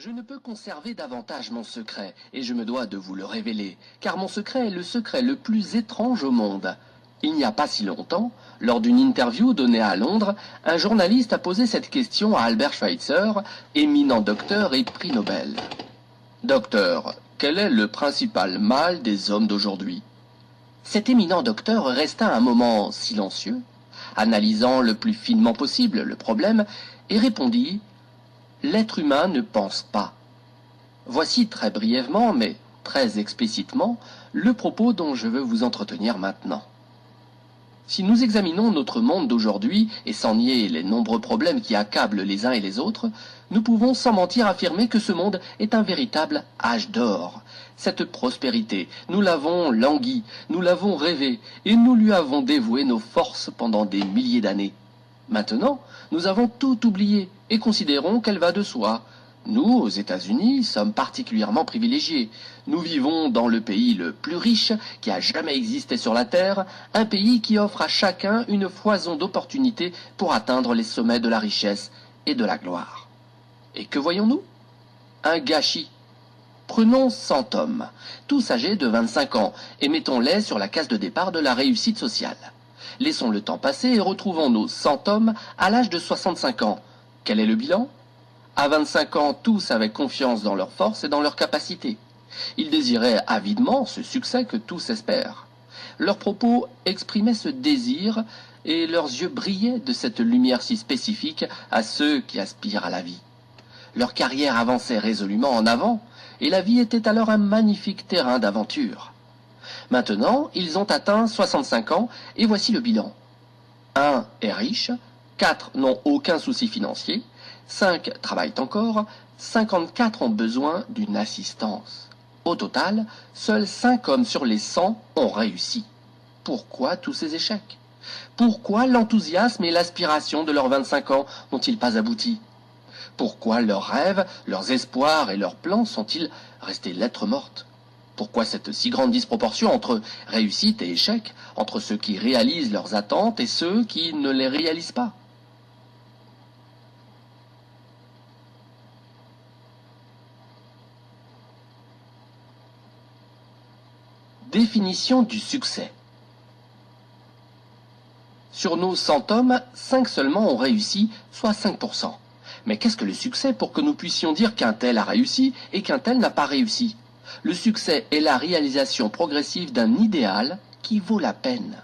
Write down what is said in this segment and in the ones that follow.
Je ne peux conserver davantage mon secret, et je me dois de vous le révéler, car mon secret est le secret le plus étrange au monde. Il n'y a pas si longtemps, lors d'une interview donnée à Londres, un journaliste a posé cette question à Albert Schweitzer, éminent docteur et prix Nobel. Docteur, quel est le principal mal des hommes d'aujourd'hui? Cet éminent docteur resta un moment silencieux, analysant le plus finement possible le problème, et répondit: l'être humain ne pense pas. Voici très brièvement, mais très explicitement, le propos dont je veux vous entretenir maintenant. Si nous examinons notre monde d'aujourd'hui, et sans nier les nombreux problèmes qui accablent les uns et les autres, nous pouvons sans mentir affirmer que ce monde est un véritable âge d'or. Cette prospérité, nous l'avons languie, nous l'avons rêvée, et nous lui avons dévoué nos forces pendant des milliers d'années. Maintenant, nous avons tout oublié et considérons qu'elle va de soi. Nous, aux États-Unis, sommes particulièrement privilégiés. Nous vivons dans le pays le plus riche qui a jamais existé sur la Terre, un pays qui offre à chacun une foison d'opportunités pour atteindre les sommets de la richesse et de la gloire. Et que voyons-nous? Un gâchis. Prenons 100 hommes, tous âgés de 25 ans, et mettons-les sur la case de départ de la réussite sociale. Laissons le temps passer et retrouvons nos 100 hommes à l'âge de 65 ans. Quel est le bilan? À 25 ans, tous avaient confiance dans leurs forces et dans leurs capacités. Ils désiraient avidement ce succès que tous espèrent. Leurs propos exprimaient ce désir et leurs yeux brillaient de cette lumière si spécifique à ceux qui aspirent à la vie. Leur carrière avançait résolument en avant et la vie était alors un magnifique terrain d'aventure. Maintenant, ils ont atteint 65 ans et voici le bilan. 1 est riche, 4 n'ont aucun souci financier, 5 travaillent encore, 54 ont besoin d'une assistance. Au total, seuls 5 hommes sur les 100 ont réussi. Pourquoi tous ces échecs? Pourquoi l'enthousiasme et l'aspiration de leurs 25 ans n'ont-ils pas abouti? Pourquoi leurs rêves, leurs espoirs et leurs plans sont-ils restés lettres mortes? Pourquoi cette si grande disproportion entre réussite et échec, entre ceux qui réalisent leurs attentes et ceux qui ne les réalisent pas? Définition du succès. Sur nos 100 hommes, 5 seulement ont réussi, soit 5%. Mais qu'est-ce que le succès pour que nous puissions dire qu'un tel a réussi et qu'un tel n'a pas réussi? Le succès est la réalisation progressive d'un idéal qui vaut la peine.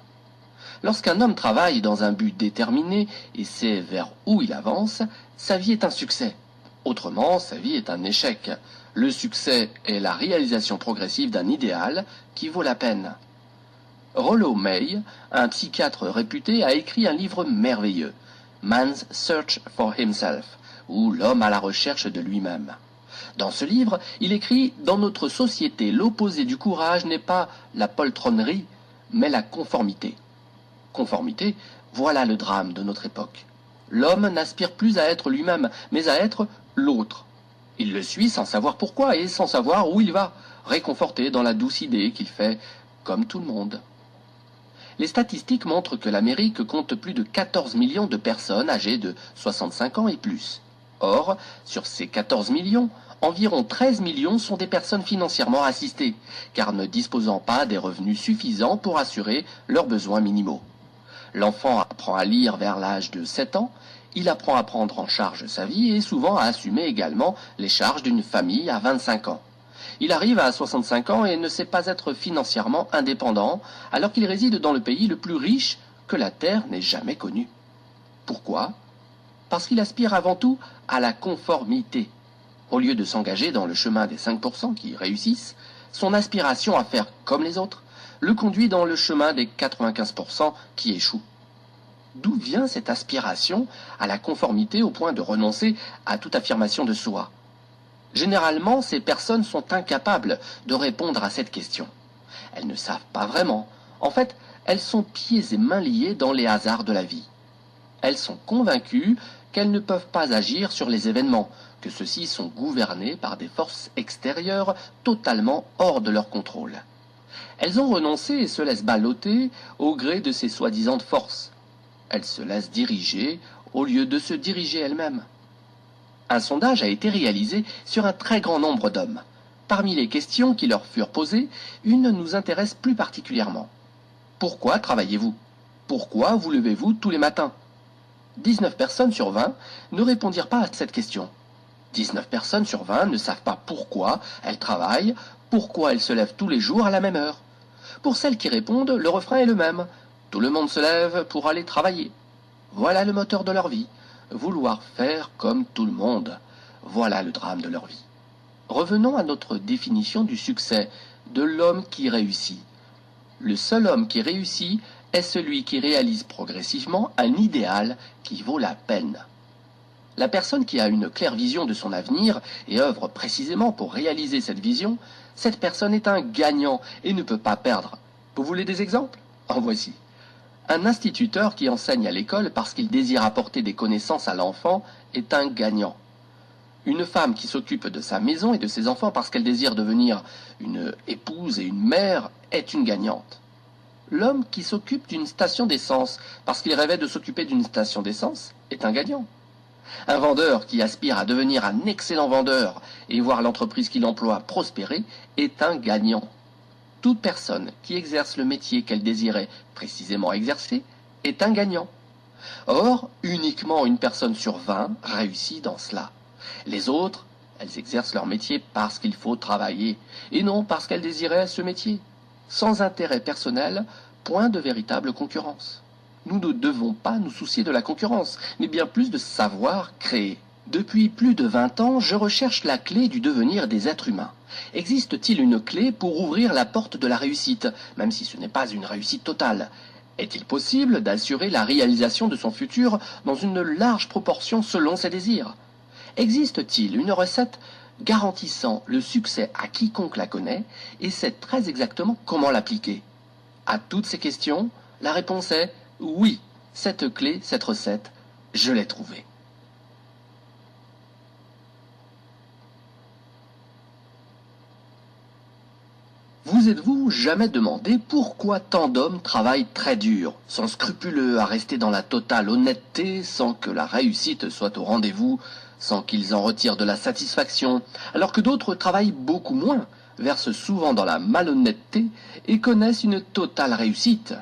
Lorsqu'un homme travaille dans un but déterminé et sait vers où il avance, sa vie est un succès. Autrement, sa vie est un échec. Le succès est la réalisation progressive d'un idéal qui vaut la peine. Rollo May, un psychiatre réputé, a écrit un livre merveilleux, Man's Search for Himself, ou L'homme à la recherche de lui-même. Dans ce livre, il écrit: dans notre société, l'opposé du courage n'est pas la poltronnerie, mais la conformité. Conformité, voilà le drame de notre époque. L'homme n'aspire plus à être lui-même, mais à être l'autre. Il le suit sans savoir pourquoi et sans savoir où il va, réconforté dans la douce idée qu'il fait comme tout le monde. Les statistiques montrent que l'Amérique compte plus de 14 millions de personnes âgées de 65 ans et plus. Or, sur ces 14 millions, environ 13 millions sont des personnes financièrement assistées, car ne disposant pas des revenus suffisants pour assurer leurs besoins minimaux. L'enfant apprend à lire vers l'âge de 7 ans, il apprend à prendre en charge sa vie et souvent à assumer également les charges d'une famille à 25 ans. Il arrive à 65 ans et ne sait pas être financièrement indépendant, alors qu'il réside dans le pays le plus riche que la Terre n'ait jamais connu. Pourquoi? Parce qu'il aspire avant tout à la conformité. Au lieu de s'engager dans le chemin des 5% qui réussissent, son aspiration à faire comme les autres le conduit dans le chemin des 95% qui échouent. D'où vient cette aspiration à la conformité au point de renoncer à toute affirmation de soi? Généralement, ces personnes sont incapables de répondre à cette question. Elles ne savent pas vraiment. En fait, elles sont pieds et mains liés dans les hasards de la vie. Elles sont convaincues qu'elles ne peuvent pas agir sur les événements, que ceux-ci sont gouvernés par des forces extérieures totalement hors de leur contrôle. Elles ont renoncé et se laissent balloter au gré de ces soi-disant forces. Elles se laissent diriger au lieu de se diriger elles-mêmes. Un sondage a été réalisé sur un très grand nombre d'hommes. Parmi les questions qui leur furent posées, une nous intéresse plus particulièrement. Pourquoi travaillez-vous? Pourquoi vous levez-vous tous les matins? 19 personnes sur 20 ne répondirent pas à cette question. 19 personnes sur 20 ne savent pas pourquoi elles travaillent, pourquoi elles se lèvent tous les jours à la même heure. Pour celles qui répondent, le refrain est le même. Tout le monde se lève pour aller travailler. Voilà le moteur de leur vie. Vouloir faire comme tout le monde. Voilà le drame de leur vie. Revenons à notre définition du succès, de l'homme qui réussit. Le seul homme qui réussit est celui qui réalise progressivement un idéal qui vaut la peine. La personne qui a une claire vision de son avenir et œuvre précisément pour réaliser cette vision, cette personne est un gagnant et ne peut pas perdre. Vous voulez des exemples? En voici. Un instituteur qui enseigne à l'école parce qu'il désire apporter des connaissances à l'enfant est un gagnant. Une femme qui s'occupe de sa maison et de ses enfants parce qu'elle désire devenir une épouse et une mère est une gagnante. L'homme qui s'occupe d'une station d'essence parce qu'il rêvait de s'occuper d'une station d'essence est un gagnant. Un vendeur qui aspire à devenir un excellent vendeur et voir l'entreprise qu'il emploie prospérer est un gagnant. Toute personne qui exerce le métier qu'elle désirait précisément exercer est un gagnant. Or, uniquement une personne sur 20 réussit dans cela. Les autres, elles exercent leur métier parce qu'il faut travailler, et non parce qu'elles désiraient ce métier. Sans intérêt personnel, point de véritable concurrence. Nous ne devons pas nous soucier de la concurrence, mais bien plus de savoir créer. Depuis plus de 20 ans, je recherche la clé du devenir des êtres humains. Existe-t-il une clé pour ouvrir la porte de la réussite, même si ce n'est pas une réussite totale? Est-il possible d'assurer la réalisation de son futur dans une large proportion selon ses désirs? Existe-t-il une recette garantissant le succès à quiconque la connaît et sait très exactement comment l'appliquer? À toutes ces questions, la réponse est oui, cette clé, cette recette, je l'ai trouvée. Vous êtes-vous jamais demandé pourquoi tant d'hommes travaillent très dur, sont scrupuleux à rester dans la totale honnêteté sans que la réussite soit au rendez-vous, sans qu'ils en retirent de la satisfaction, alors que d'autres travaillent beaucoup moins, versent souvent dans la malhonnêteté et connaissent une totale réussite?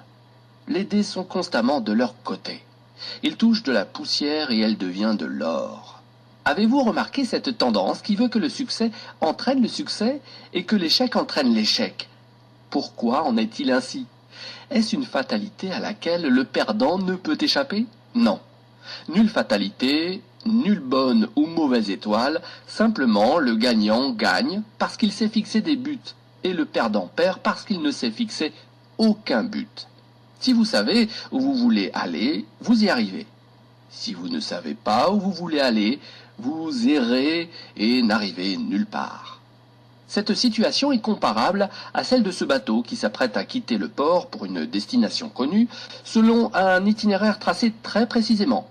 Les dés sont constamment de leur côté. Ils touchent de la poussière et elle devient de l'or. Avez-vous remarqué cette tendance qui veut que le succès entraîne le succès et que l'échec entraîne l'échec? Pourquoi en est-il ainsi? Est-ce une fatalité à laquelle le perdant ne peut échapper? Non. Nulle fatalité, nulle bonne ou mauvaise étoile, simplement le gagnant gagne parce qu'il s'est fixé des buts et le perdant perd parce qu'il ne s'est fixé aucun but. Si vous savez où vous voulez aller, vous y arrivez. Si vous ne savez pas où vous voulez aller, vous errez et n'arrivez nulle part. Cette situation est comparable à celle de ce bateau qui s'apprête à quitter le port pour une destination connue, selon un itinéraire tracé très précisément.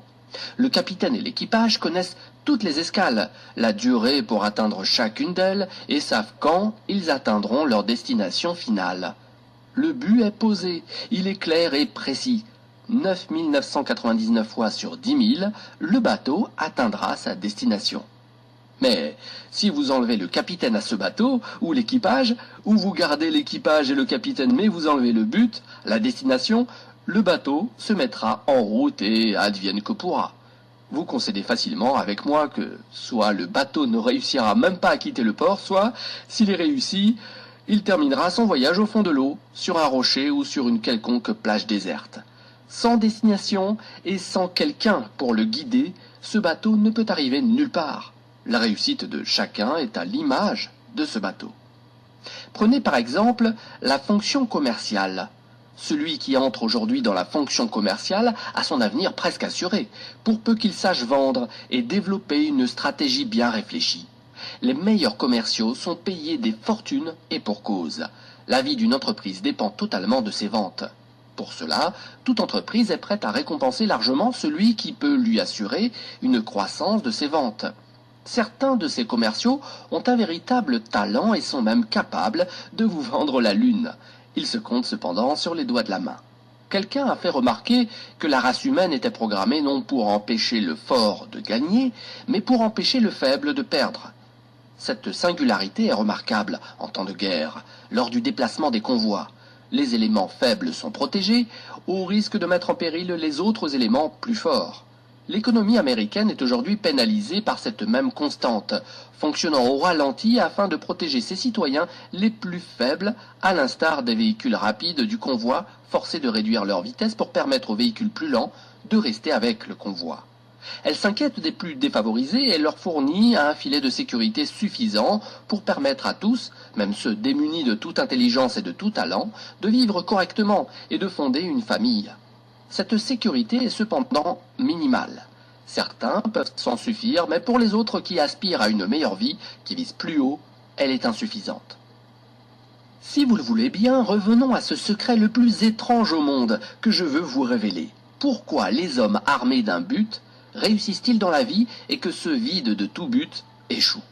Le capitaine et l'équipage connaissent toutes les escales, la durée pour atteindre chacune d'elles et savent quand ils atteindront leur destination finale. Le but est posé, il est clair et précis. 9 999 fois sur 10 000, le bateau atteindra sa destination. Mais si vous enlevez le capitaine à ce bateau, ou l'équipage, ou vous gardez l'équipage et le capitaine mais vous enlevez le but, la destination, le bateau se mettra en route et advienne que pourra. Vous concédez facilement avec moi que soit le bateau ne réussira même pas à quitter le port, soit, s'il est réussi, il terminera son voyage au fond de l'eau, sur un rocher ou sur une quelconque plage déserte. Sans destination et sans quelqu'un pour le guider, ce bateau ne peut arriver nulle part. La réussite de chacun est à l'image de ce bateau. Prenez par exemple la fonction commerciale. Celui qui entre aujourd'hui dans la fonction commerciale a son avenir presque assuré, pour peu qu'il sache vendre et développer une stratégie bien réfléchie. Les meilleurs commerciaux sont payés des fortunes et pour cause. La vie d'une entreprise dépend totalement de ses ventes. Pour cela, toute entreprise est prête à récompenser largement celui qui peut lui assurer une croissance de ses ventes. Certains de ces commerciaux ont un véritable talent et sont même capables de vous vendre la lune. Ils se comptent cependant sur les doigts de la main. Quelqu'un a fait remarquer que la race humaine était programmée non pour empêcher le fort de gagner, mais pour empêcher le faible de perdre. Cette singularité est remarquable en temps de guerre, lors du déplacement des convois. Les éléments faibles sont protégés, au risque de mettre en péril les autres éléments plus forts. L'économie américaine est aujourd'hui pénalisée par cette même constante, fonctionnant au ralenti afin de protéger ses citoyens les plus faibles, à l'instar des véhicules rapides du convoi, forcés de réduire leur vitesse pour permettre aux véhicules plus lents de rester avec le convoi. Elle s'inquiète des plus défavorisés et leur fournit un filet de sécurité suffisant pour permettre à tous, même ceux démunis de toute intelligence et de tout talent, de vivre correctement et de fonder une famille. Cette sécurité est cependant minimale. Certains peuvent s'en suffire, mais pour les autres qui aspirent à une meilleure vie, qui visent plus haut, elle est insuffisante. Si vous le voulez bien, revenons à ce secret le plus étrange au monde que je veux vous révéler. Pourquoi les hommes armés d'un but réussissent-ils dans la vie et que ceux vides de tout but échouent?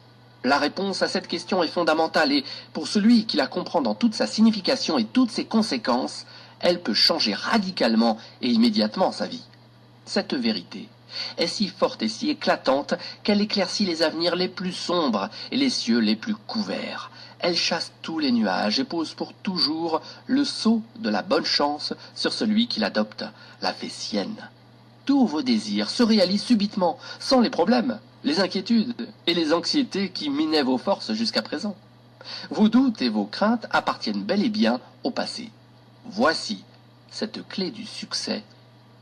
La réponse à cette question est fondamentale et, pour celui qui la comprend dans toute sa signification et toutes ses conséquences, elle peut changer radicalement et immédiatement sa vie. Cette vérité est si forte et si éclatante qu'elle éclaircit les avenirs les plus sombres et les cieux les plus couverts. Elle chasse tous les nuages et pose pour toujours le sceau de la bonne chance sur celui qui l'adopte, la fait sienne. Tous vos désirs se réalisent subitement, sans les problèmes, les inquiétudes et les anxiétés qui minaient vos forces jusqu'à présent. Vos doutes et vos craintes appartiennent bel et bien au passé. Voici cette clé du succès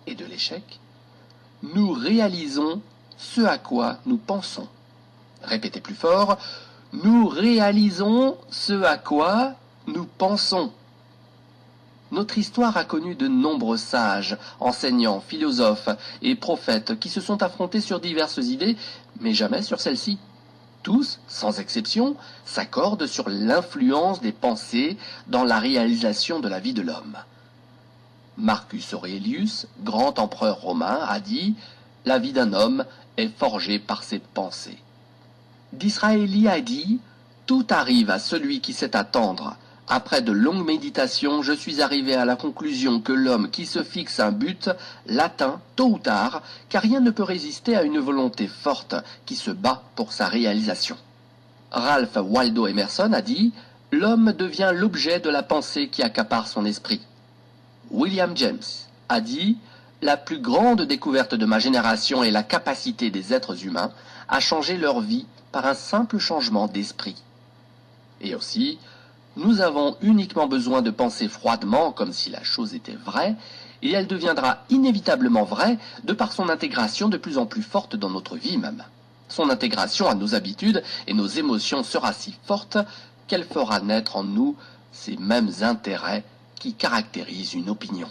et de l'échec. Nous réalisons ce à quoi nous pensons. Répétez plus fort. Nous réalisons ce à quoi nous pensons. Notre histoire a connu de nombreux sages, enseignants, philosophes et prophètes qui se sont affrontés sur diverses idées, mais jamais sur celle-ci. Tous, sans exception, s'accordent sur l'influence des pensées dans la réalisation de la vie de l'homme. Marcus Aurelius, grand empereur romain, a dit « La vie d'un homme est forgée par ses pensées ». Disraeli a dit « Tout arrive à celui qui sait attendre. Après de longues méditations, je suis arrivé à la conclusion que l'homme qui se fixe un but l'atteint tôt ou tard, car rien ne peut résister à une volonté forte qui se bat pour sa réalisation. » Ralph Waldo Emerson a dit « L'homme devient l'objet de la pensée qui accapare son esprit. » William James a dit « La plus grande découverte de ma génération est la capacité des êtres humains à changer leur vie par un simple changement d'esprit. » Et aussi, nous avons uniquement besoin de penser froidement comme si la chose était vraie, et elle deviendra inévitablement vraie de par son intégration de plus en plus forte dans notre vie même. Son intégration à nos habitudes et nos émotions sera si forte qu'elle fera naître en nous ces mêmes intérêts qui caractérisent une opinion.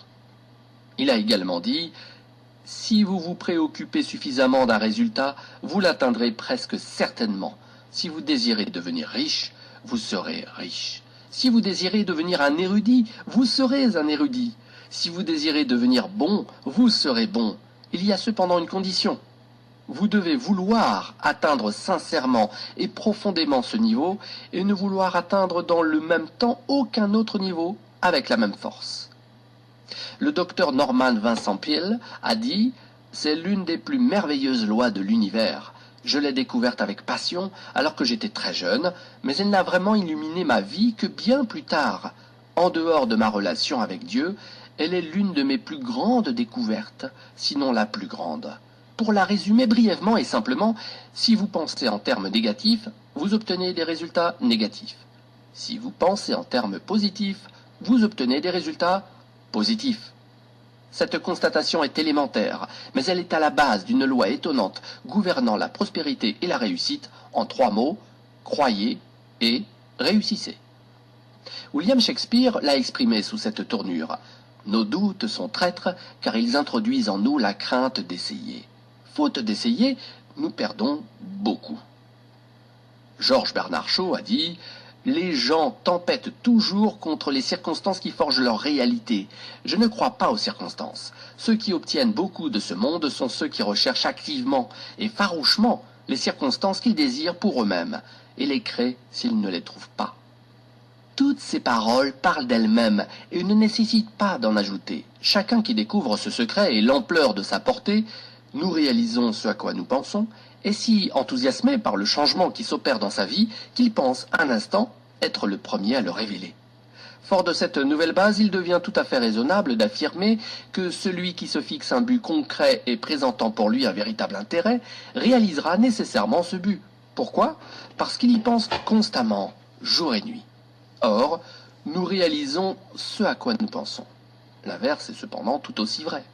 Il a également dit « Si vous vous préoccupez suffisamment d'un résultat, vous l'atteindrez presque certainement. Si vous désirez devenir riche, vous serez riche. Si vous désirez devenir un érudit, vous serez un érudit. Si vous désirez devenir bon, vous serez bon. Il y a cependant une condition. Vous devez vouloir atteindre sincèrement et profondément ce niveau et ne vouloir atteindre dans le même temps aucun autre niveau avec la même force. » Le docteur Norman Vincent Peale a dit « C'est l'une des plus merveilleuses lois de l'univers. Je l'ai découverte avec passion alors que j'étais très jeune, mais elle n'a vraiment illuminé ma vie que bien plus tard. En dehors de ma relation avec Dieu, elle est l'une de mes plus grandes découvertes, sinon la plus grande. Pour la résumer brièvement et simplement, si vous pensez en termes négatifs, vous obtenez des résultats négatifs. Si vous pensez en termes positifs, vous obtenez des résultats positifs. Cette constatation est élémentaire, mais elle est à la base d'une loi étonnante gouvernant la prospérité et la réussite en 3 mots, croyez et réussissez. William Shakespeare l'a exprimé sous cette tournure. Nos doutes sont traîtres car ils introduisent en nous la crainte d'essayer. Faute d'essayer, nous perdons beaucoup. Georges Bernard Shaw a dit « Les gens tempêtent toujours contre les circonstances qui forgent leur réalité. Je ne crois pas aux circonstances. Ceux qui obtiennent beaucoup de ce monde sont ceux qui recherchent activement et farouchement les circonstances qu'ils désirent pour eux-mêmes et les créent s'ils ne les trouvent pas. » Toutes ces paroles parlent d'elles-mêmes et ne nécessitent pas d'en ajouter. Chacun qui découvre ce secret et l'ampleur de sa portée, nous réalisons ce à quoi nous pensons, est si enthousiasmé par le changement qui s'opère dans sa vie qu'il pense un instant être le premier à le révéler. Fort de cette nouvelle base, il devient tout à fait raisonnable d'affirmer que celui qui se fixe un but concret et présentant pour lui un véritable intérêt réalisera nécessairement ce but. Pourquoi? Parce qu'il y pense constamment, jour et nuit. Or, nous réalisons ce à quoi nous pensons. L'inverse est cependant tout aussi vrai.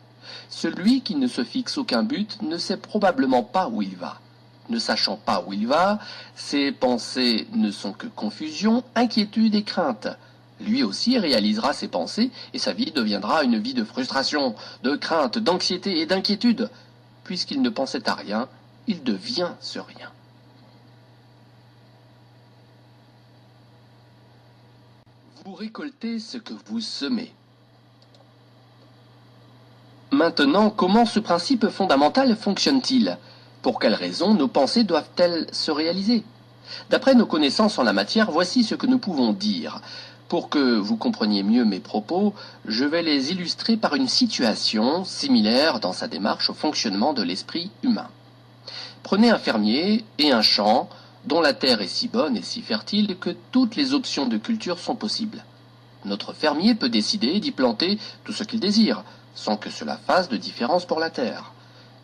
Celui qui ne se fixe aucun but ne sait probablement pas où il va. Ne sachant pas où il va, ses pensées ne sont que confusion, inquiétude et crainte. Lui aussi réalisera ses pensées et sa vie deviendra une vie de frustration, de crainte, d'anxiété et d'inquiétude. Puisqu'il ne pensait à rien, il devient ce rien. Vous récoltez ce que vous semez. Maintenant, comment ce principe fondamental fonctionne-t-il? Pour quelles raisons nos pensées doivent-elles se réaliser? D'après nos connaissances en la matière, voici ce que nous pouvons dire. Pour que vous compreniez mieux mes propos, je vais les illustrer par une situation similaire dans sa démarche au fonctionnement de l'esprit humain. Prenez un fermier et un champ dont la terre est si bonne et si fertile que toutes les options de culture sont possibles. Notre fermier peut décider d'y planter tout ce qu'il désire, sans que cela fasse de différence pour la terre.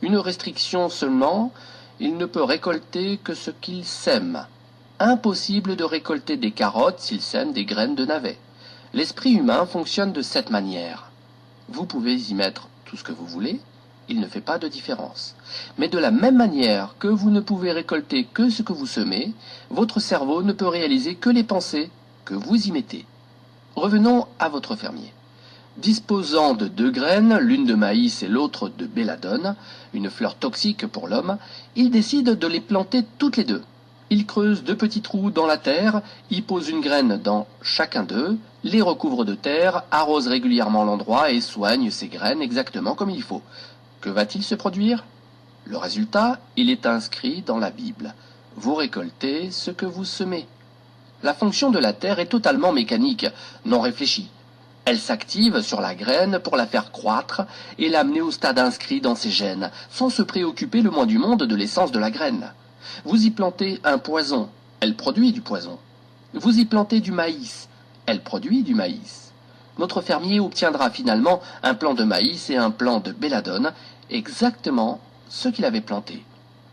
Une restriction seulement, il ne peut récolter que ce qu'il sème. Impossible de récolter des carottes s'il sème des graines de navets. L'esprit humain fonctionne de cette manière. Vous pouvez y mettre tout ce que vous voulez, il ne fait pas de différence. Mais de la même manière que vous ne pouvez récolter que ce que vous semez, votre cerveau ne peut réaliser que les pensées que vous y mettez. Revenons à votre fermier. Disposant de 2 graines, l'une de maïs et l'autre de belladone, une fleur toxique pour l'homme, il décide de les planter toutes les 2. Il creuse 2 petits trous dans la terre, y pose une graine dans chacun d'eux, les recouvre de terre, arrose régulièrement l'endroit et soigne ces graines exactement comme il faut. Que va-t-il se produire? Le résultat, il est inscrit dans la Bible. Vous récoltez ce que vous semez. La fonction de la terre est totalement mécanique, non réfléchie. Elle s'active sur la graine pour la faire croître et l'amener au stade inscrit dans ses gènes, sans se préoccuper le moins du monde de l'essence de la graine. Vous y plantez un poison, elle produit du poison. Vous y plantez du maïs, elle produit du maïs. Notre fermier obtiendra finalement un plant de maïs et un plant de belladone, exactement ce qu'il avait planté.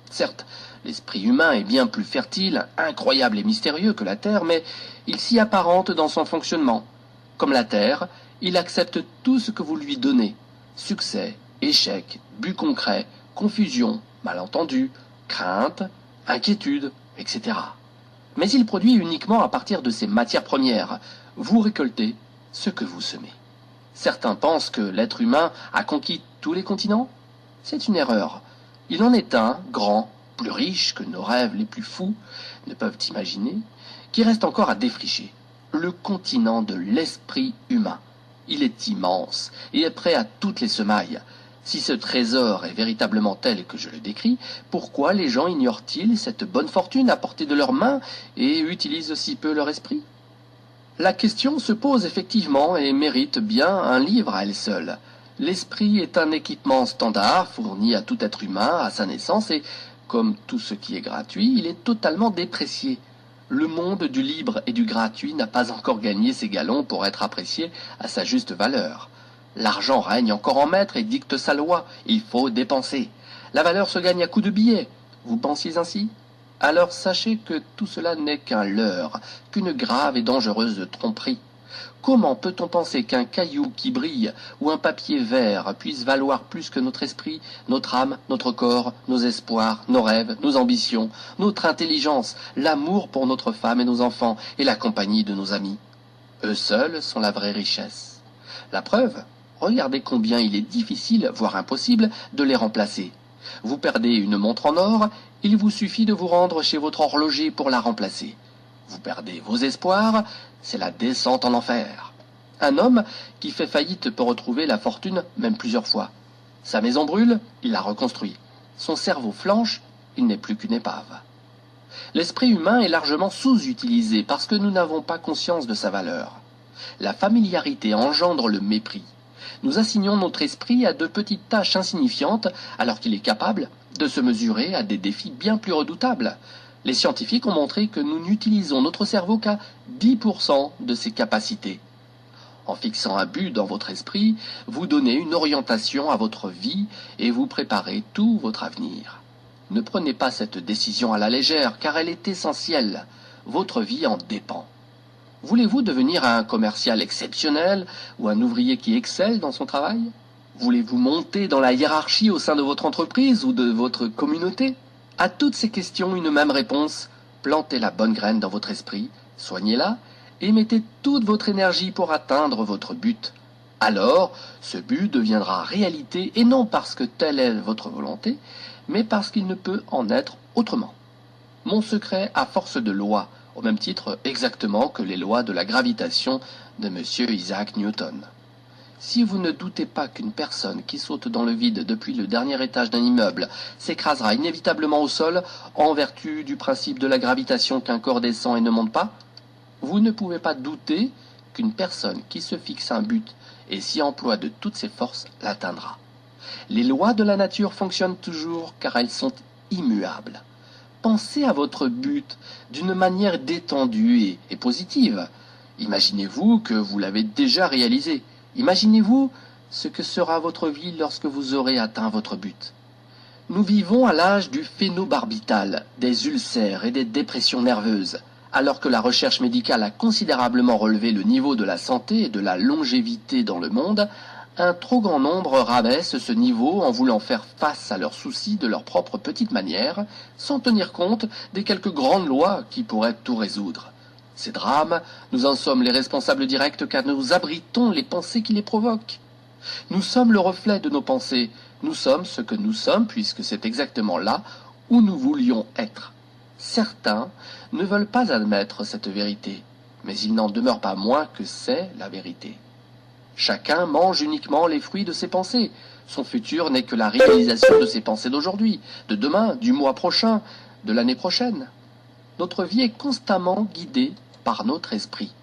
Certes, l'esprit humain est bien plus fertile, incroyable et mystérieux que la terre, mais il s'y apparente dans son fonctionnement. Comme la terre, il accepte tout ce que vous lui donnez. Succès, échec, but concret, confusion, malentendu, crainte, inquiétude, etc. Mais il produit uniquement à partir de ces matières premières. Vous récoltez ce que vous semez. Certains pensent que l'être humain a conquis tous les continents. C'est une erreur. Il en est un, grand, plus riche que nos rêves les plus fous ne peuvent imaginer, qui reste encore à défricher. Le continent de l'esprit humain. Il est immense et est prêt à toutes les semailles. Si ce trésor est véritablement tel que je le décris, pourquoi les gens ignorent-ils cette bonne fortune à portée de leurs mains et utilisent si peu leur esprit? La question se pose effectivement et mérite bien un livre à elle seule. L'esprit est un équipement standard fourni à tout être humain à sa naissance et, comme tout ce qui est gratuit, il est totalement déprécié. Le monde du libre et du gratuit n'a pas encore gagné ses galons pour être apprécié à sa juste valeur. L'argent règne encore en maître et dicte sa loi. Il faut dépenser. La valeur se gagne à coups de billets. Vous pensiez ainsi? Alors sachez que tout cela n'est qu'un leurre, qu'une grave et dangereuse tromperie. Comment peut-on penser qu'un caillou qui brille ou un papier vert puisse valoir plus que notre esprit, notre âme, notre corps, nos espoirs, nos rêves, nos ambitions, notre intelligence, l'amour pour notre femme et nos enfants et la compagnie de nos amis? Eux seuls sont la vraie richesse. La preuve, regardez combien il est difficile, voire impossible, de les remplacer. Vous perdez une montre en or, il vous suffit de vous rendre chez votre horloger pour la remplacer. Vous perdez vos espoirs, c'est la descente en enfer. Un homme qui fait faillite peut retrouver la fortune même plusieurs fois. Sa maison brûle, il la reconstruit. Son cerveau flanche, il n'est plus qu'une épave. L'esprit humain est largement sous-utilisé parce que nous n'avons pas conscience de sa valeur. La familiarité engendre le mépris. Nous assignons notre esprit à de petites tâches insignifiantes alors qu'il est capable de se mesurer à des défis bien plus redoutables. Les scientifiques ont montré que nous n'utilisons notre cerveau qu'à 10% de ses capacités. En fixant un but dans votre esprit, vous donnez une orientation à votre vie et vous préparez tout votre avenir. Ne prenez pas cette décision à la légère car elle est essentielle. Votre vie en dépend. Voulez-vous devenir un commercial exceptionnel ou un ouvrier qui excelle dans son travail? Voulez-vous monter dans la hiérarchie au sein de votre entreprise ou de votre communauté? À toutes ces questions, une même réponse. Plantez la bonne graine dans votre esprit, soignez-la et mettez toute votre énergie pour atteindre votre but. Alors, ce but deviendra réalité et non parce que telle est votre volonté, mais parce qu'il ne peut en être autrement. Mon secret a force de loi, au même titre exactement que les lois de la gravitation de M. Isaac Newton. Si vous ne doutez pas qu'une personne qui saute dans le vide depuis le dernier étage d'un immeuble s'écrasera inévitablement au sol en vertu du principe de la gravitation qu'un corps descend et ne monte pas, vous ne pouvez pas douter qu'une personne qui se fixe un but et s'y emploie de toutes ses forces l'atteindra. Les lois de la nature fonctionnent toujours car elles sont immuables. Pensez à votre but d'une manière détendue et positive. Imaginez-vous que vous l'avez déjà réalisé. Imaginez-vous ce que sera votre vie lorsque vous aurez atteint votre but. Nous vivons à l'âge du phénobarbital, des ulcères et des dépressions nerveuses. Alors que la recherche médicale a considérablement relevé le niveau de la santé et de la longévité dans le monde, un trop grand nombre rabaisse ce niveau en voulant faire face à leurs soucis de leur propre petite manière, sans tenir compte des quelques grandes lois qui pourraient tout résoudre. Ces drames, nous en sommes les responsables directs car nous abritons les pensées qui les provoquent. Nous sommes le reflet de nos pensées, nous sommes ce que nous sommes puisque c'est exactement là où nous voulions être. Certains ne veulent pas admettre cette vérité, mais il n'en demeure pas moins que c'est la vérité. Chacun mange uniquement les fruits de ses pensées. Son futur n'est que la réalisation de ses pensées d'aujourd'hui, de demain, du mois prochain, de l'année prochaine. Notre vie est constamment guidée par notre esprit.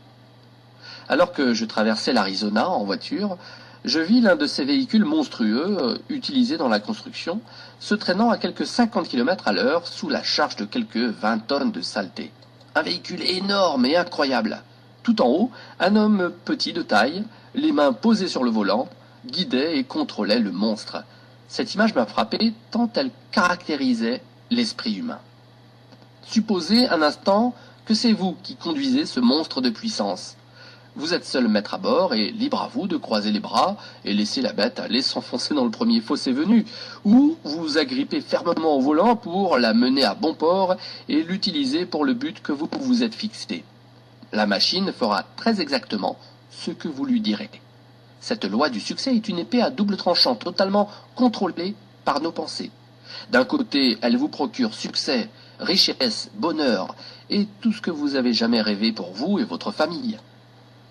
Alors que je traversais l'Arizona en voiture, je vis l'un de ces véhicules monstrueux utilisés dans la construction, se traînant à quelques 50 km à l'heure sous la charge de quelques 20 tonnes de saleté. Un véhicule énorme et incroyable. Tout en haut, un homme petit de taille, les mains posées sur le volant, guidait et contrôlait le monstre. Cette image m'a frappé tant elle caractérisait l'esprit humain. Supposez un instant que c'est vous qui conduisez ce monstre de puissance. Vous êtes seul maître à bord et libre à vous de croiser les bras et laisser la bête aller s'enfoncer dans le premier fossé venu, ou vous agrippez fermement au volant pour la mener à bon port et l'utiliser pour le but que vous vous êtes fixé. La machine fera très exactement ce que vous lui direz. Cette loi du succès est une épée à double tranchant totalement contrôlée par nos pensées. D'un côté, elle vous procure succès, richesse, bonheur et tout ce que vous avez jamais rêvé pour vous et votre famille.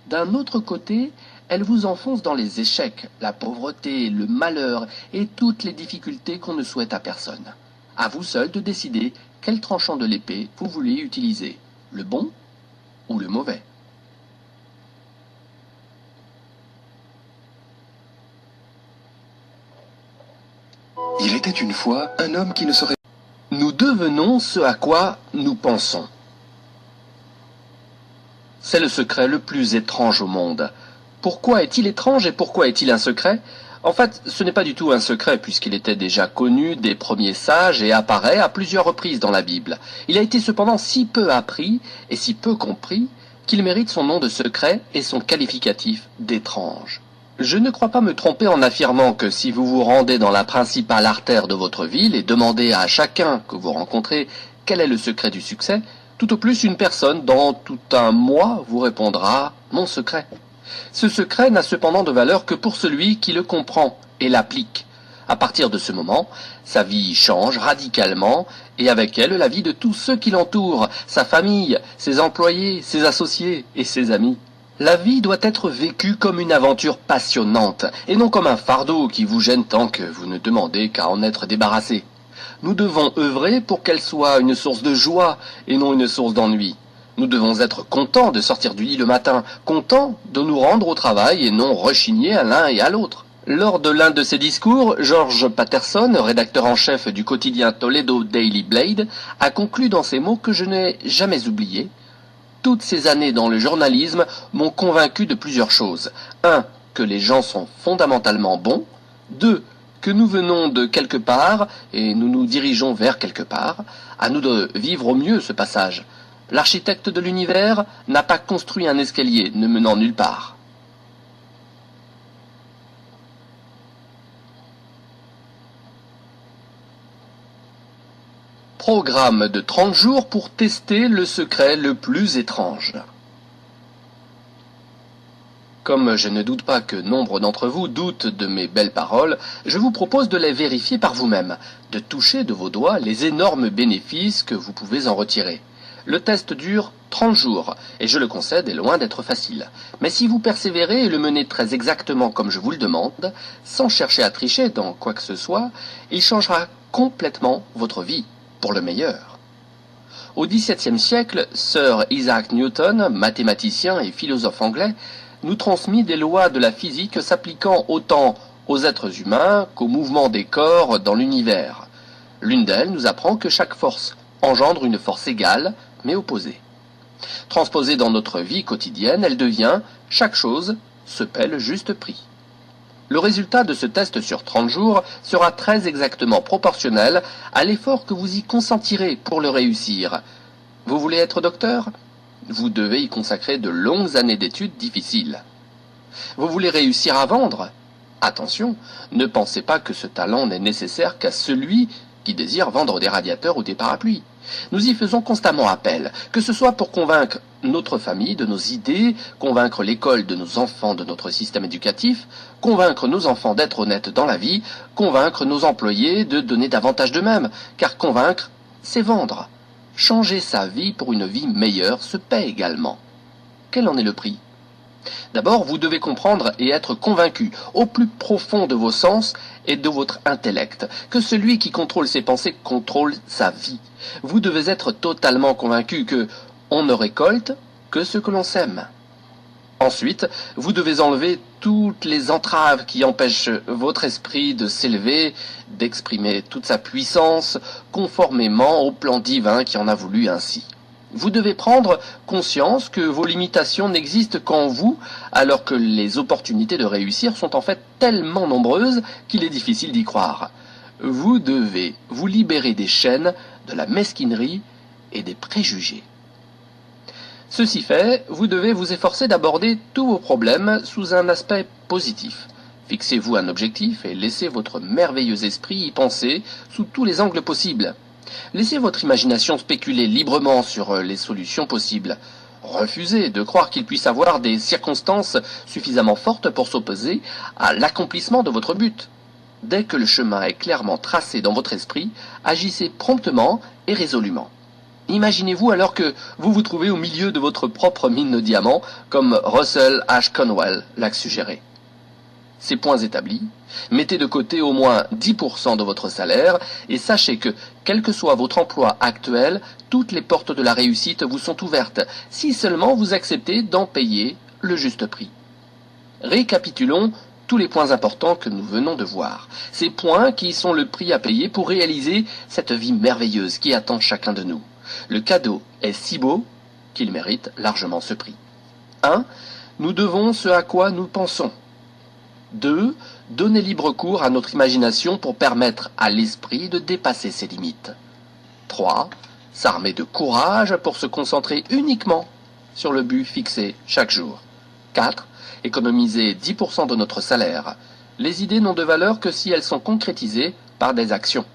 D'un autre côté, elle vous enfonce dans les échecs, la pauvreté, le malheur et toutes les difficultés qu'on ne souhaite à personne. À vous seul de décider quel tranchant de l'épée vous voulez utiliser, le bon ou le mauvais. Il était une fois un homme qui ne saurait... Nous devenons ce à quoi nous pensons. C'est le secret le plus étrange au monde. Pourquoi est-il étrange et pourquoi est-il un secret? En fait, ce n'est pas du tout un secret puisqu'il était déjà connu des premiers sages et apparaît à plusieurs reprises dans la Bible. Il a été cependant si peu appris et si peu compris qu'il mérite son nom de secret et son qualificatif d'étrange. Je ne crois pas me tromper en affirmant que si vous vous rendez dans la principale artère de votre ville et demandez à chacun que vous rencontrez quel est le secret du succès, tout au plus une personne dans tout un mois vous répondra « mon secret ». Ce secret n'a cependant de valeur que pour celui qui le comprend et l'applique. À partir de ce moment, sa vie change radicalement et avec elle la vie de tous ceux qui l'entourent, sa famille, ses employés, ses associés et ses amis. La vie doit être vécue comme une aventure passionnante et non comme un fardeau qui vous gêne tant que vous ne demandez qu'à en être débarrassé. Nous devons œuvrer pour qu'elle soit une source de joie et non une source d'ennui. Nous devons être contents de sortir du lit le matin, contents de nous rendre au travail et non rechigner à l'un et à l'autre. Lors de l'un de ses discours, George Patterson, rédacteur en chef du quotidien Toledo Daily Blade, a conclu dans ces mots que je n'ai jamais oubliés. Toutes ces années dans le journalisme m'ont convaincu de plusieurs choses. 1. Que les gens sont fondamentalement bons. 2. Que nous venons de quelque part et nous nous dirigeons vers quelque part. À nous de vivre au mieux ce passage. L'architecte de l'univers n'a pas construit un escalier ne menant nulle part. Programme de 30 jours pour tester le secret le plus étrange. Comme je ne doute pas que nombre d'entre vous doutent de mes belles paroles, je vous propose de les vérifier par vous-même, de toucher de vos doigts les énormes bénéfices que vous pouvez en retirer. Le test dure 30 jours, et je le concède, est loin d'être facile. Mais si vous persévérez et le menez très exactement comme je vous le demande, sans chercher à tricher dans quoi que ce soit, il changera complètement votre vie. Pour le meilleur. Au XVIIe siècle, Sir Isaac Newton, mathématicien et philosophe anglais, nous transmit des lois de la physique s'appliquant autant aux êtres humains qu'aux mouvements des corps dans l'univers. L'une d'elles nous apprend que chaque force engendre une force égale, mais opposée. Transposée dans notre vie quotidienne, elle devient « chaque chose se paie le juste prix ». Le résultat de ce test sur 30 jours sera très exactement proportionnel à l'effort que vous y consentirez pour le réussir. Vous voulez être docteur? Vous devez y consacrer de longues années d'études difficiles. Vous voulez réussir à vendre? Attention, ne pensez pas que ce talent n'est nécessaire qu'à celui qui désire vendre des radiateurs ou des parapluies. Nous y faisons constamment appel, que ce soit pour convaincre notre famille de nos idées, convaincre l'école de nos enfants de notre système éducatif, convaincre nos enfants d'être honnêtes dans la vie, convaincre nos employés de donner davantage d'eux-mêmes, car convaincre, c'est vendre. Changer sa vie pour une vie meilleure se paie également. Quel en est le prix? D'abord, vous devez comprendre et être convaincu, au plus profond de vos sens et de votre intellect, que celui qui contrôle ses pensées contrôle sa vie. Vous devez être totalement convaincu que on ne récolte que ce que l'on sème. Ensuite, vous devez enlever toutes les entraves qui empêchent votre esprit de s'élever, d'exprimer toute sa puissance, conformément au plan divin qui en a voulu ainsi. Vous devez prendre conscience que vos limitations n'existent qu'en vous, alors que les opportunités de réussir sont en fait tellement nombreuses qu'il est difficile d'y croire. Vous devez vous libérer des chaînes, de la mesquinerie et des préjugés. Ceci fait, vous devez vous efforcer d'aborder tous vos problèmes sous un aspect positif. Fixez-vous un objectif et laissez votre merveilleux esprit y penser sous tous les angles possibles. Laissez votre imagination spéculer librement sur les solutions possibles. Refusez de croire qu'il puisse avoir des circonstances suffisamment fortes pour s'opposer à l'accomplissement de votre but. Dès que le chemin est clairement tracé dans votre esprit, agissez promptement et résolument. Imaginez-vous alors que vous vous trouvez au milieu de votre propre mine de diamants, comme Russell H. Conwell l'a suggéré. Ces points établis, mettez de côté au moins 10% de votre salaire et sachez que, quel que soit votre emploi actuel, toutes les portes de la réussite vous sont ouvertes, si seulement vous acceptez d'en payer le juste prix. Récapitulons tous les points importants que nous venons de voir. Ces points qui sont le prix à payer pour réaliser cette vie merveilleuse qui attend chacun de nous. Le cadeau est si beau qu'il mérite largement ce prix. 1. Nous devons ce à quoi nous pensons. 2. Donner libre cours à notre imagination pour permettre à l'esprit de dépasser ses limites. 3. S'armer de courage pour se concentrer uniquement sur le but fixé chaque jour. 4. Économiser 10% de notre salaire. Les idées n'ont de valeur que si elles sont concrétisées par des actions.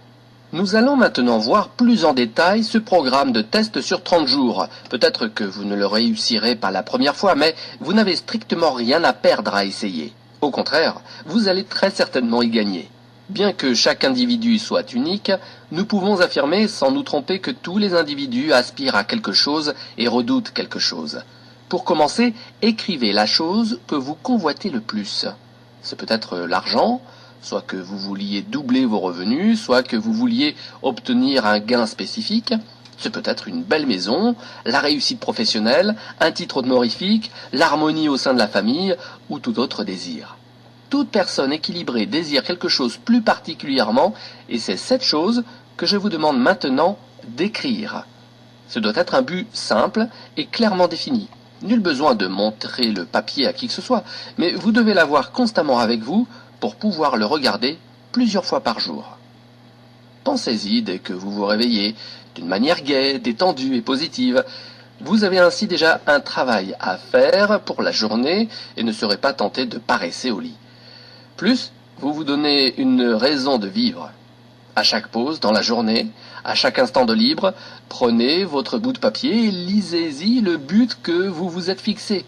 Nous allons maintenant voir plus en détail ce programme de test sur 30 jours. Peut-être que vous ne le réussirez pas la première fois, mais vous n'avez strictement rien à perdre à essayer. Au contraire, vous allez très certainement y gagner. Bien que chaque individu soit unique, nous pouvons affirmer sans nous tromper que tous les individus aspirent à quelque chose et redoutent quelque chose. Pour commencer, écrivez la chose que vous convoitez le plus. C'est peut-être l'argent, soit que vous vouliez doubler vos revenus, soit que vous vouliez obtenir un gain spécifique. Ce peut être une belle maison, la réussite professionnelle, un titre honorifique, l'harmonie au sein de la famille ou tout autre désir. Toute personne équilibrée désire quelque chose plus particulièrement et c'est cette chose que je vous demande maintenant d'écrire. Ce doit être un but simple et clairement défini. Nul besoin de montrer le papier à qui que ce soit, mais vous devez l'avoir constamment avec vous pour pouvoir le regarder plusieurs fois par jour. Pensez-y dès que vous vous réveillez, d'une manière gaie, détendue et positive. Vous avez ainsi déjà un travail à faire pour la journée et ne serez pas tenté de paresser au lit. Plus, vous vous donnez une raison de vivre. À chaque pause dans la journée, à chaque instant de libre, prenez votre bout de papier et lisez-y le but que vous vous êtes fixé.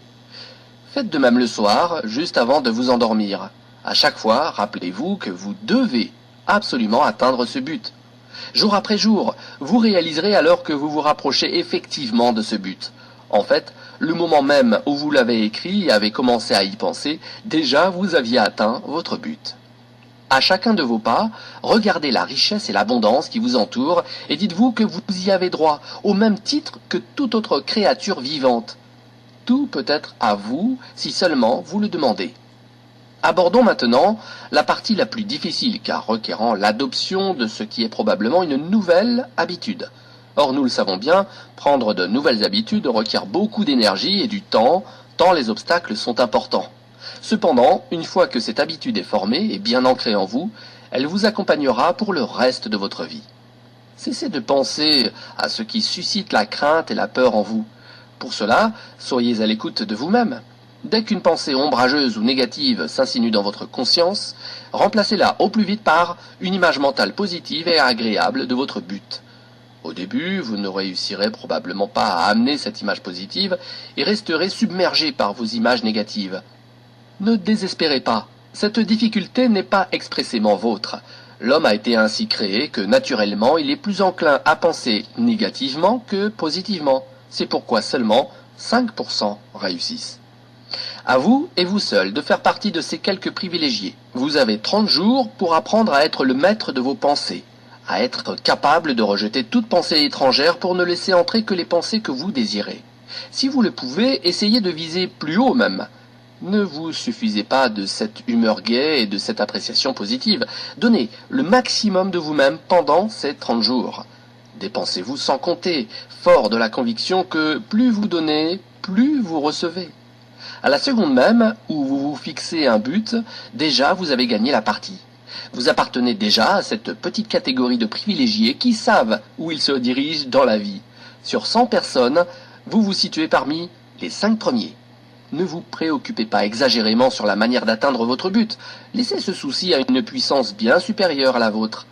Faites de même le soir, juste avant de vous endormir. À chaque fois, rappelez-vous que vous devez absolument atteindre ce but. Jour après jour, vous réaliserez alors que vous vous rapprochez effectivement de ce but. En fait, le moment même où vous l'avez écrit et avez commencé à y penser, déjà vous aviez atteint votre but. À chacun de vos pas, regardez la richesse et l'abondance qui vous entourent et dites-vous que vous y avez droit, au même titre que toute autre créature vivante. Tout peut être à vous si seulement vous le demandez. Abordons maintenant la partie la plus difficile car requérant l'adoption de ce qui est probablement une nouvelle habitude. Or, nous le savons bien, prendre de nouvelles habitudes requiert beaucoup d'énergie et du temps, tant les obstacles sont importants. Cependant, une fois que cette habitude est formée et bien ancrée en vous, elle vous accompagnera pour le reste de votre vie. Cessez de penser à ce qui suscite la crainte et la peur en vous. Pour cela, soyez à l'écoute de vous-même. Dès qu'une pensée ombrageuse ou négative s'insinue dans votre conscience, remplacez-la au plus vite par une image mentale positive et agréable de votre but. Au début, vous ne réussirez probablement pas à amener cette image positive et resterez submergé par vos images négatives. Ne désespérez pas, cette difficulté n'est pas expressément vôtre. L'homme a été ainsi créé que naturellement il est plus enclin à penser négativement que positivement. C'est pourquoi seulement 5% réussissent. À vous et vous seul de faire partie de ces quelques privilégiés. Vous avez 30 jours pour apprendre à être le maître de vos pensées, à être capable de rejeter toute pensée étrangère pour ne laisser entrer que les pensées que vous désirez. Si vous le pouvez, essayez de viser plus haut même. Ne vous suffisez pas de cette humeur gaie et de cette appréciation positive. Donnez le maximum de vous-même pendant ces 30 jours. Dépensez-vous sans compter, fort de la conviction que plus vous donnez, plus vous recevez. À la seconde même où vous vous fixez un but, déjà vous avez gagné la partie. Vous appartenez déjà à cette petite catégorie de privilégiés qui savent où ils se dirigent dans la vie. Sur 100 personnes, vous vous situez parmi les 5 premiers. Ne vous préoccupez pas exagérément sur la manière d'atteindre votre but. Laissez ce souci à une puissance bien supérieure à la vôtre.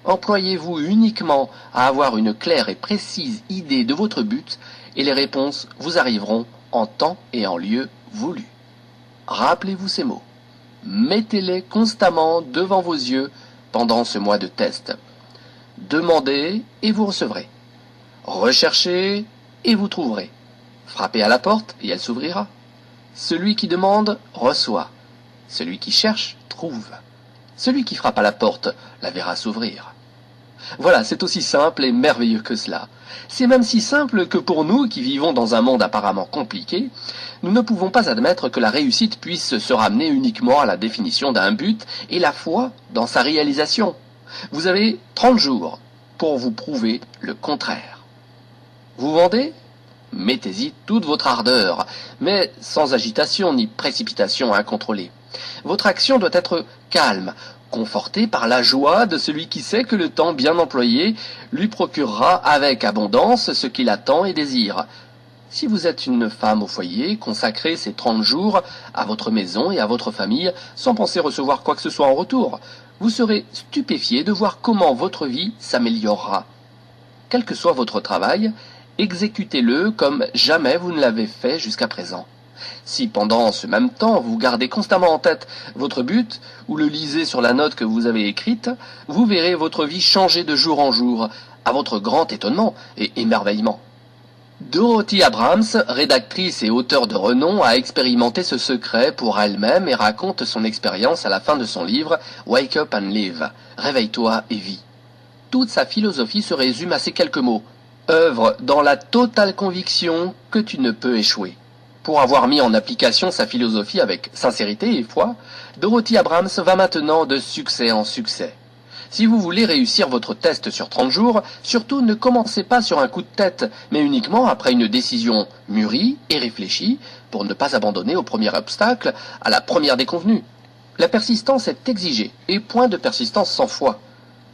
Employez-vous uniquement à avoir une claire et précise idée de votre but et les réponses vous arriveront en temps et en lieu voulu. Rappelez-vous ces mots. Mettez-les constamment devant vos yeux pendant ce mois de test. Demandez et vous recevrez. Recherchez et vous trouverez. Frappez à la porte et elle s'ouvrira. Celui qui demande reçoit. Celui qui cherche trouve. Celui qui frappe à la porte la verra s'ouvrir. Voilà, c'est aussi simple et merveilleux que cela. C'est même si simple que pour nous, qui vivons dans un monde apparemment compliqué, nous ne pouvons pas admettre que la réussite puisse se ramener uniquement à la définition d'un but et la foi dans sa réalisation. Vous avez 30 jours pour vous prouver le contraire. Vous vendez ? Mettez-y toute votre ardeur, mais sans agitation ni précipitation incontrôlée. Votre action doit être calme, confortée par la joie de celui qui sait que le temps bien employé lui procurera avec abondance ce qu'il attend et désire. Si vous êtes une femme au foyer, consacrez ces 30 jours à votre maison et à votre famille sans penser recevoir quoi que ce soit en retour. Vous serez stupéfié de voir comment votre vie s'améliorera. Quel que soit votre travail, exécutez-le comme jamais vous ne l'avez fait jusqu'à présent. Si pendant ce même temps vous gardez constamment en tête votre but ou le lisez sur la note que vous avez écrite, vous verrez votre vie changer de jour en jour, à votre grand étonnement et émerveillement. Dorothy Abrams, rédactrice et auteure de renom, a expérimenté ce secret pour elle-même et raconte son expérience à la fin de son livre Wake Up and Live, Réveille-toi et vis. Toute sa philosophie se résume à ces quelques mots. Œuvre dans la totale conviction que tu ne peux échouer. Pour avoir mis en application sa philosophie avec sincérité et foi, Dorothy Abrams va maintenant de succès en succès. Si vous voulez réussir votre test sur 30 jours, surtout ne commencez pas sur un coup de tête, mais uniquement après une décision mûrie et réfléchie pour ne pas abandonner au premier obstacle, à la première déconvenue. La persistance est exigée, et point de persistance sans foi.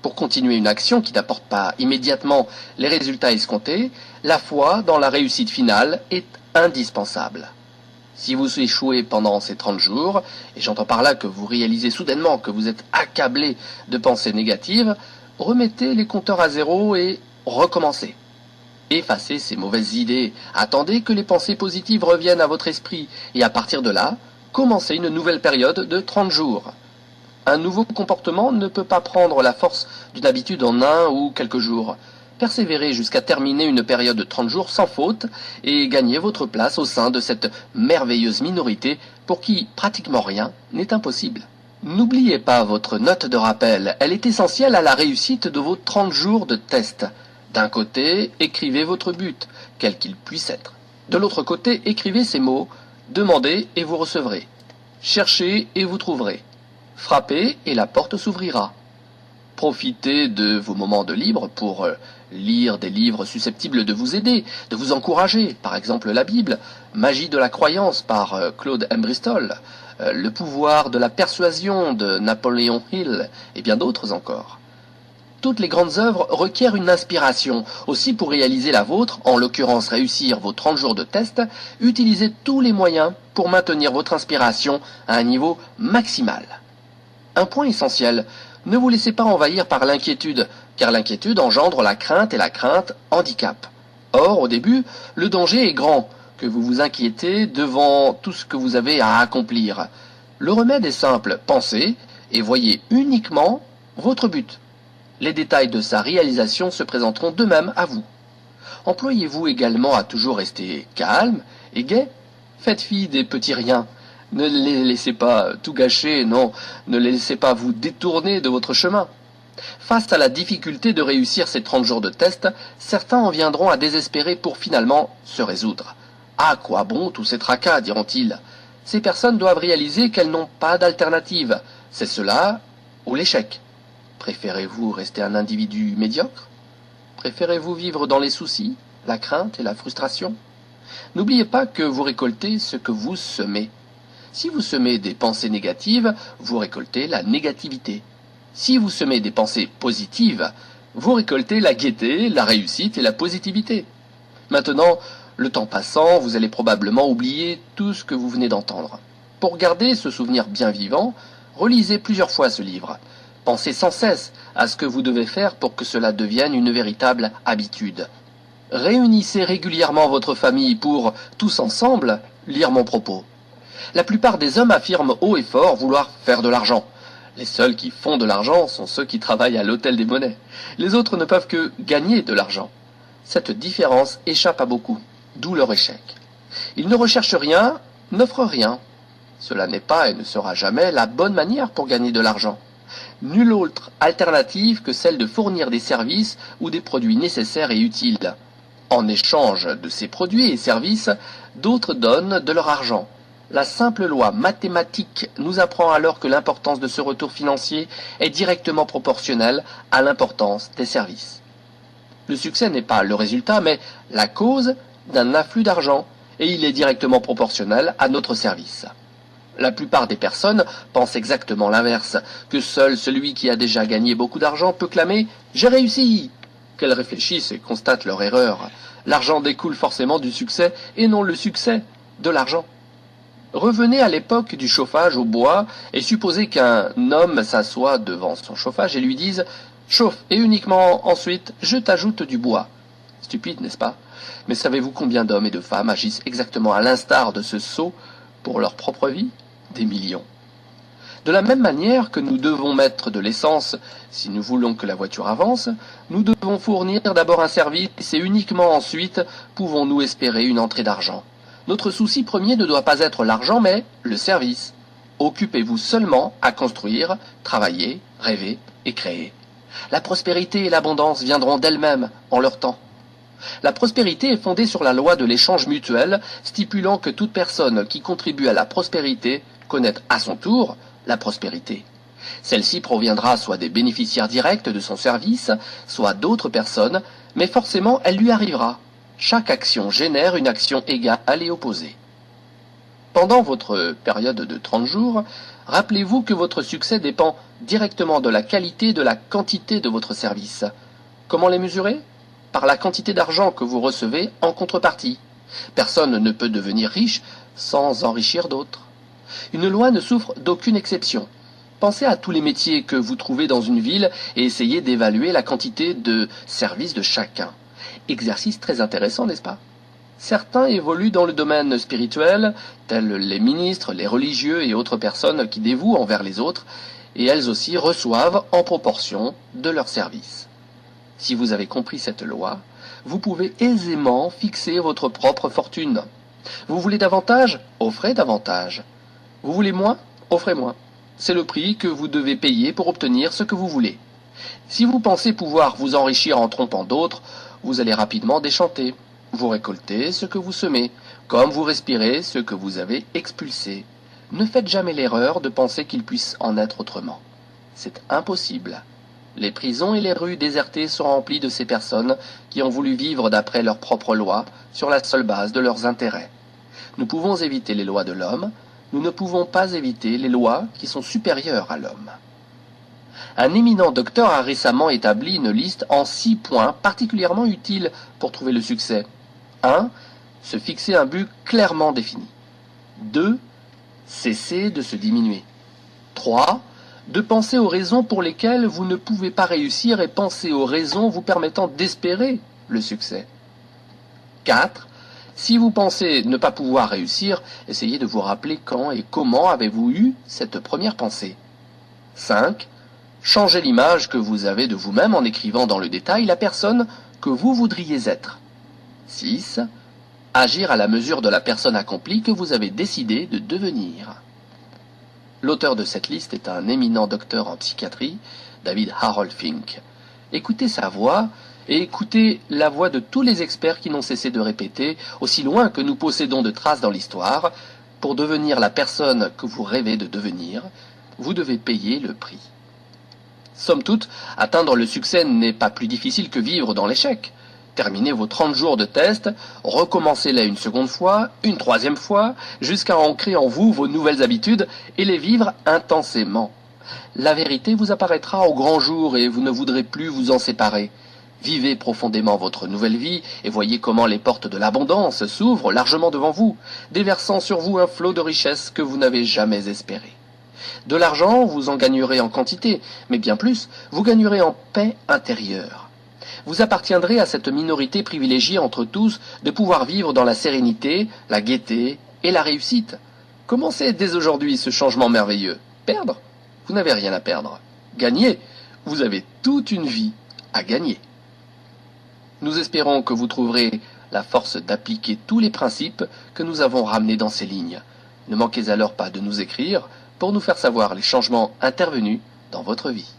Pour continuer une action qui n'apporte pas immédiatement les résultats escomptés, la foi dans la réussite finale est indispensable. Si vous échouez pendant ces 30 jours, et j'entends par là que vous réalisez soudainement que vous êtes accablé de pensées négatives, remettez les compteurs à zéro et recommencez. Effacez ces mauvaises idées, attendez que les pensées positives reviennent à votre esprit, et à partir de là, commencez une nouvelle période de 30 jours. Un nouveau comportement ne peut pas prendre la force d'une habitude en 1 ou quelques jours. Persévérez jusqu'à terminer une période de 30 jours sans faute et gagnez votre place au sein de cette merveilleuse minorité pour qui pratiquement rien n'est impossible. N'oubliez pas votre note de rappel, elle est essentielle à la réussite de vos 30 jours de test. D'un côté, écrivez votre but, quel qu'il puisse être. De l'autre côté, écrivez ces mots, demandez et vous recevrez. Cherchez et vous trouverez. Frappez et la porte s'ouvrira. Profitez de vos moments de libre pour lire des livres susceptibles de vous aider, de vous encourager, par exemple la Bible, Magie de la croyance par Claude M. Bristol, Le pouvoir de la persuasion de Napoléon Hill et bien d'autres encore. Toutes les grandes œuvres requièrent une inspiration. Aussi, pour réaliser la vôtre, en l'occurrence réussir vos 30 jours de test, utilisez tous les moyens pour maintenir votre inspiration à un niveau maximal. Un point essentiel, ne vous laissez pas envahir par l'inquiétude, car l'inquiétude engendre la crainte et la crainte handicap. Or, au début, le danger est grand, que vous vous inquiétez devant tout ce que vous avez à accomplir. Le remède est simple, pensez et voyez uniquement votre but. Les détails de sa réalisation se présenteront d'eux-mêmes à vous. Employez-vous également à toujours rester calme et gai. Faites fi des petits riens. Ne les laissez pas tout gâcher, non, ne les laissez pas vous détourner de votre chemin. Face à la difficulté de réussir ces 30 jours de test, certains en viendront à désespérer pour finalement se résoudre. À quoi bon tous ces tracas, diront-ils. Ces personnes doivent réaliser qu'elles n'ont pas d'alternative. C'est cela ou l'échec. Préférez-vous rester un individu médiocre? Préférez-vous vivre dans les soucis, la crainte et la frustration? N'oubliez pas que vous récoltez ce que vous semez. Si vous semez des pensées négatives, vous récoltez la négativité. Si vous semez des pensées positives, vous récoltez la gaieté, la réussite et la positivité. Maintenant, le temps passant, vous allez probablement oublier tout ce que vous venez d'entendre. Pour garder ce souvenir bien vivant, relisez plusieurs fois ce livre. Pensez sans cesse à ce que vous devez faire pour que cela devienne une véritable habitude. Réunissez régulièrement votre famille pour, tous ensemble, lire mon propos. La plupart des hommes affirment haut et fort vouloir faire de l'argent. Les seuls qui font de l'argent sont ceux qui travaillent à l'hôtel des monnaies. Les autres ne peuvent que gagner de l'argent. Cette différence échappe à beaucoup, d'où leur échec. Ils ne recherchent rien, n'offrent rien. Cela n'est pas et ne sera jamais la bonne manière pour gagner de l'argent. Nulle autre alternative que celle de fournir des services ou des produits nécessaires et utiles. En échange de ces produits et services, d'autres donnent de leur argent. La simple loi mathématique nous apprend alors que l'importance de ce retour financier est directement proportionnelle à l'importance des services. Le succès n'est pas le résultat, mais la cause d'un afflux d'argent, et il est directement proportionnel à notre service. La plupart des personnes pensent exactement l'inverse, que seul celui qui a déjà gagné beaucoup d'argent peut clamer « J'ai réussi !» Qu'elles réfléchissent et constatent leur erreur. L'argent découle forcément du succès, et non le succès de l'argent. Revenez à l'époque du chauffage au bois et supposez qu'un homme s'assoie devant son chauffage et lui dise « Chauffe et uniquement ensuite je t'ajoute du bois ». Stupide, n'est-ce pas? Mais savez-vous combien d'hommes et de femmes agissent exactement à l'instar de ce sot pour leur propre vie? Des millions. De la même manière que nous devons mettre de l'essence si nous voulons que la voiture avance, nous devons fournir d'abord un service et uniquement ensuite pouvons-nous espérer une entrée d'argent. Notre souci premier ne doit pas être l'argent mais le service. Occupez-vous seulement à construire, travailler, rêver et créer. La prospérité et l'abondance viendront d'elles-mêmes en leur temps. La prospérité est fondée sur la loi de l'échange mutuel, stipulant que toute personne qui contribue à la prospérité connaît à son tour la prospérité. Celle-ci proviendra soit des bénéficiaires directs de son service, soit d'autres personnes, mais forcément elle lui arrivera. Chaque action génère une action égale et opposée. Pendant votre période de 30 jours, rappelez-vous que votre succès dépend directement de la qualité et de la quantité de votre service. Comment les mesurer ? Par la quantité d'argent que vous recevez en contrepartie. Personne ne peut devenir riche sans enrichir d'autres. Une loi ne souffre d'aucune exception. Pensez à tous les métiers que vous trouvez dans une ville et essayez d'évaluer la quantité de services de chacun. Exercice très intéressant, n'est-ce pas ? Certains évoluent dans le domaine spirituel, tels les ministres, les religieux et autres personnes qui dévouent envers les autres, et elles aussi reçoivent en proportion de leurs services. Si vous avez compris cette loi, vous pouvez aisément fixer votre propre fortune. Vous voulez davantage ? Offrez davantage. Vous voulez moins ? Offrez moins. C'est le prix que vous devez payer pour obtenir ce que vous voulez. Si vous pensez pouvoir vous enrichir en trompant d'autres, vous allez rapidement déchanter. Vous récoltez ce que vous semez, comme vous respirez ce que vous avez expulsé. Ne faites jamais l'erreur de penser qu'il puisse en être autrement. C'est impossible. Les prisons et les rues désertées sont remplies de ces personnes qui ont voulu vivre d'après leurs propres lois, sur la seule base de leurs intérêts. Nous pouvons éviter les lois de l'homme, nous ne pouvons pas éviter les lois qui sont supérieures à l'homme. Un éminent docteur a récemment établi une liste en 6 points particulièrement utiles pour trouver le succès. 1. Se fixer un but clairement défini. 2. Cesser de se diminuer. 3. De penser aux raisons pour lesquelles vous ne pouvez pas réussir et penser aux raisons vous permettant d'espérer le succès. 4. Si vous pensez ne pas pouvoir réussir, essayez de vous rappeler quand et comment avez-vous eu cette première pensée. 5. Changez l'image que vous avez de vous-même en écrivant dans le détail la personne que vous voudriez être. 6. Agir à la mesure de la personne accomplie que vous avez décidé de devenir. L'auteur de cette liste est un éminent docteur en psychiatrie, David Harold Fink. Écoutez sa voix et écoutez la voix de tous les experts qui n'ont cessé de répéter, aussi loin que nous possédons de traces dans l'histoire, pour devenir la personne que vous rêvez de devenir, vous devez payer le prix. Somme toute, atteindre le succès n'est pas plus difficile que vivre dans l'échec. Terminez vos 30 jours de test, recommencez-les une seconde fois, une troisième fois, jusqu'à ancrer en vous vos nouvelles habitudes et les vivre intensément. La vérité vous apparaîtra au grand jour et vous ne voudrez plus vous en séparer. Vivez profondément votre nouvelle vie et voyez comment les portes de l'abondance s'ouvrent largement devant vous, déversant sur vous un flot de richesses que vous n'avez jamais espéré. De l'argent, vous en gagnerez en quantité, mais bien plus, vous gagnerez en paix intérieure. Vous appartiendrez à cette minorité privilégiée entre tous de pouvoir vivre dans la sérénité, la gaieté et la réussite. Commencez dès aujourd'hui ce changement merveilleux. Perdre ? Vous n'avez rien à perdre. Gagner ? Vous avez toute une vie à gagner. Nous espérons que vous trouverez la force d'appliquer tous les principes que nous avons ramenés dans ces lignes. Ne manquez alors pas de nous écrire pour nous faire savoir les changements intervenus dans votre vie.